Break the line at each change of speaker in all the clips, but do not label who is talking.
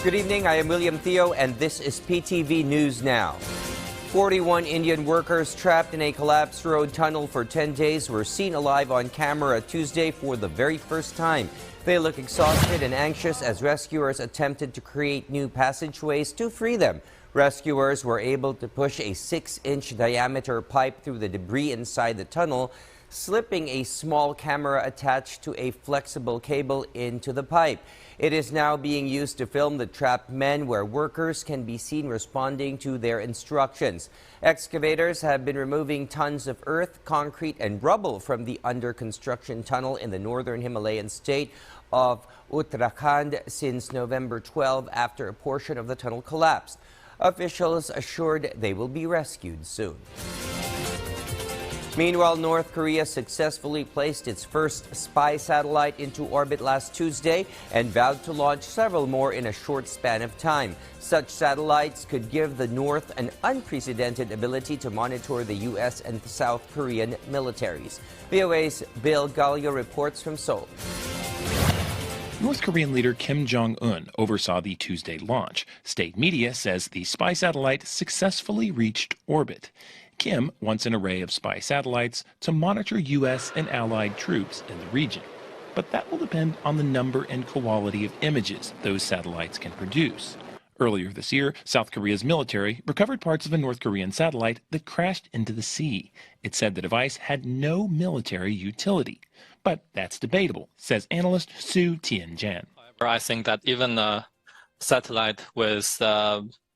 Good evening, I am William Theo, and this is PTV News Now. 41 Indian workers trapped in a collapsed road tunnel for 10 days were seen alive on camera Tuesday for the very first time. They look exhausted and anxious as rescuers attempted to create new passageways to free them. Rescuers were able to push a 6-inch diameter pipe through the debris inside the tunnel, slipping a small camera attached to a flexible cable into the pipe. It is now being used to film the trapped men, where workers can be seen responding to their instructions. Excavators have been removing tons of earth, concrete, and rubble from the under-construction tunnel in the northern Himalayan state of Uttarakhand since November 12 after a portion of the tunnel collapsed. Officials assured they will be rescued soon. Meanwhile, North Korea successfully placed its first spy satellite into orbit last Tuesday and vowed to launch several more in a short span of time. Such satellites could give the North an unprecedented ability to monitor the U.S. and South Korean militaries. VOA's Bill Gallo reports from Seoul.
North Korean leader Kim Jong-un oversaw the Tuesday launch. State media says the spy satellite successfully reached orbit. Kim wants an array of spy satellites to monitor U.S. and allied troops in the region. But that will depend on the number and quality of images those satellites can produce. Earlier this year, South Korea's military recovered parts of a North Korean satellite that crashed into the sea. It said the device had no military utility. But that's debatable, says analyst Su Tianjian.
I think that even a satellite with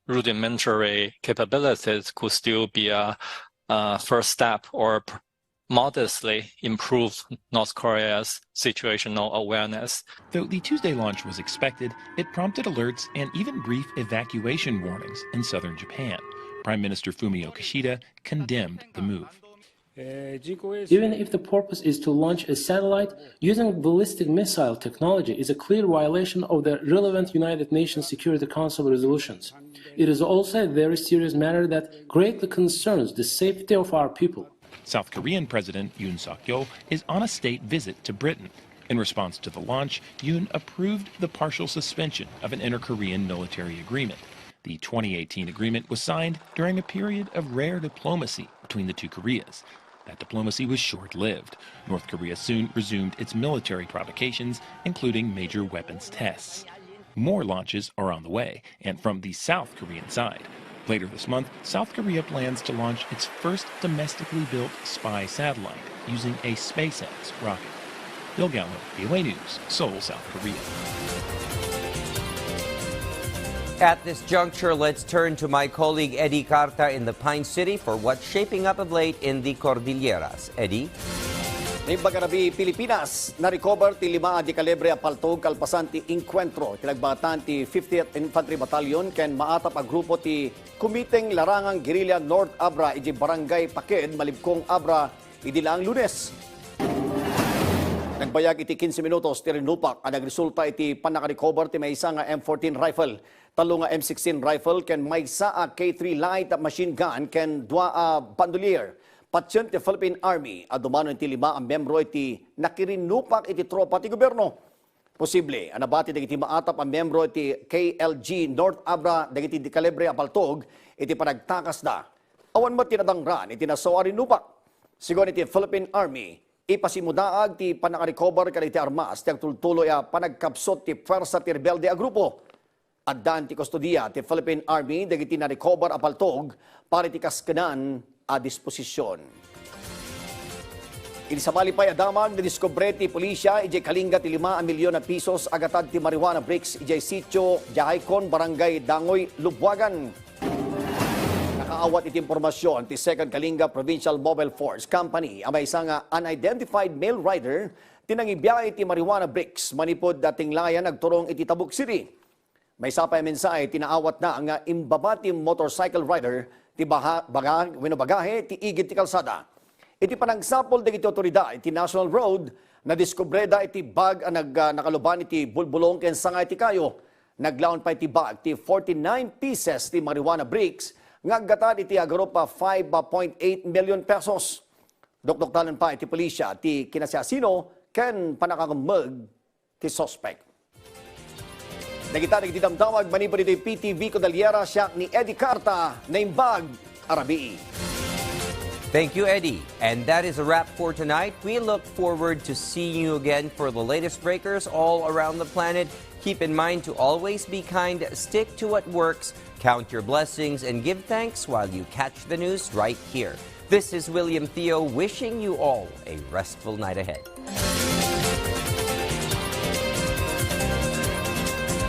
rudimentary capabilities could still be a first step or modestly improve North Korea's situational awareness.
Though the Tuesday launch was expected, it prompted alerts and even brief evacuation warnings in southern Japan. Prime Minister Fumio Kishida condemned the move.
Even if the purpose is to launch a satellite, using ballistic missile technology is a clear violation of the relevant United Nations Security Council resolutions. It is also a very serious matter that greatly concerns the safety of our people.
South Korean President Yoon Suk-yeol is on a state visit to Britain. In response to the launch, Yoon approved the partial suspension of an inter-Korean military agreement. The 2018 agreement was signed during a period of rare diplomacy between the two Koreas. That diplomacy was short-lived. North Korea soon resumed its military provocations, including major weapons tests. More launches are on the way, and from the South Korean side. Later this month, South Korea plans to launch its first domestically built spy satellite using a SpaceX rocket. Bill Gallo, VOA News, Seoul, South Korea.
At this juncture, let's turn to my colleague Eddie Carta in the Pine City for what's shaping up of late in the Cordilleras. Eddie?
Nimbagarabi, Pilipinas, na-recover ti 5 di kalibre a paltog kalpasan ti Encuentro, tinagbatan ti 50th Infantry Battalion, ken maatap a grupo ti Kumiteng Larangang Guerrilla North Abra, iji Barangay Paked, Malibkong Abra, idilang Lunes. Nagbayag iti 15 minutos ti rinupak, ang nagresulta iti panaka-recover ti may isa nga M14 rifle, talo nga M16 rifle, ken may isa a K3 light machine gun, ken 2 bandolier. Patyon ti Philippine Army, adumano iti 5 ang membro iti nakirinupak iti tropa ti gobyerno. Posible, anabati dagiti maatap ang membro iti KLG North Abra, dagiti di kalibre a paltog, iti panagtakas da. Awan mo tinadangran, iti nasawa rinupak. Sigon iti Philippine Army, ipasimudaag ti panaka-recover kaditi armas, ti agtultuloy a panagkapsot ti pwersa ti rebelde a grupo. Addan ti kustodiya ti Philippine Army, dagiti na-recover a paltog, para ti kaskanan a disposisyon. Inisabali pa'y adamag na diskobre ti pulisya, ijay kalinga ti 5 milyon na pisos agatad ti marijuana bricks, ijay sitio, Jahaykon, Barangay Dangoy, Lubwagan. Nakaawat iti impormasyon ti 2nd Kalinga Provincial Mobile Force Company, amay isa nga unidentified male rider, tinangibiyay ti marijuana bricks, manipod dating layan nagturong iti Tabuk City. May sapay mensahe, tinaawat na ang imbabati motorcycle rider, ti bagahe, ti igid ti kalsada. Iti panagsapol dagiti otoridad, iti National Road, na diskubreda iti bag ang nakaluban iti bulbulong ken sangay ti kayo. Naglaon pa iti bag ti 49 pieces ti marijuana bricks, ngagatan iti agarupa 5.8 million pesos. Dokdoktanan pa iti pulisya, ti kinasasino, ken panakakamag ti suspect. Nagita nagdidamdamag manipod ito'y PTV Kodalyera siya ni Eddie Carta na imbag Arabi.
Thank you, Eddie. And that is a wrap for tonight. We look forward to seeing you again for the latest breakers all around the planet. Keep in mind to always be kind, stick to what works, count your blessings, and give thanks while you catch the news right here. This is William Theo wishing you all a restful night ahead.